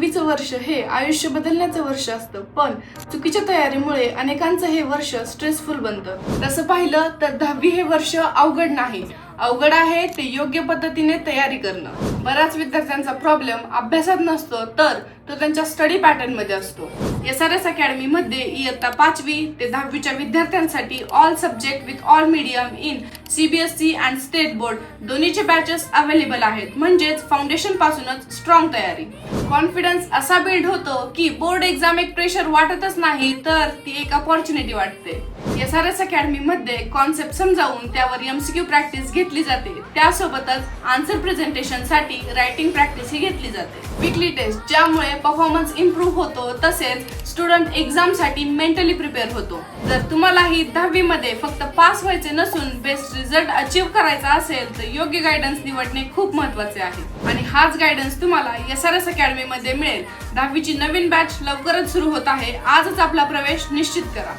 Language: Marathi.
10वीचं वर्ष हे आयुष्य बदलण्याचं वर्ष असतं, पण चुकीच्या तयारीमुळे अनेकांचं हे वर्ष स्ट्रेसफुल बनतं. तसं पाहिलं तर 10वी हे वर्ष अवघड नाही, अवघड आहे ते योग्य पद्धतीने तयारी करणं. बऱ्याच विद्यार्थ्यांचा प्रॉब्लेम अभ्यासात नसतो, तर तो त्यांच्या स्टडी पॅटर्न मध्ये असतो. SRS अकॅडमी मध्ये इयत्ता 5वी ते 10वीच्या विद्यार्थ्यांसाठी all subject with all medium in CBSE and state board दोन्हीचे बॅचेस अवेलेबल आहेत. म्हणजेच फाउंडेशन पासूनच स्ट्रॉंग तयारी. कॉन्फिडन्स असा बिल्ड होतो की बोर्ड एक्झाम एक प्रेशर वाटतच नाही, तर ती एक अपॉर्च्युनिटी वाटते. SRS अकॅडमी मध्ये कॉन्सेप्ट समजावून त्यावर MCQ प्रॅक्टिस घेतली जाते. त्यासोबतच आन्सर प्रेझेंटेशन साठी रायटिंग प्रॅक्टिस ही घेतली जाते. वीकली टेस्ट ज्यामुळे परफॉर्मन्स इम्प्रूव्ह होतो, तसेच स्टुडंट एक्झाम साठी मेंटली प्रिपेअर होतो. जर तुम्हालाही 10वी मध्ये फक्त पास व्हायचे नसून बेस्ट रिझल्ट अचीव्ह करायचा असेल तर योग्य गायडन्स निवडणे खूप महत्त्वाचे आहे. आणि हाच गायडन्स तुम्हाला SRS अकॅडमी मध्ये मिळेल. 10वीची नवीन बॅच लवकरच सुरू होत आहे. आजच आपला प्रवेश निश्चित करा.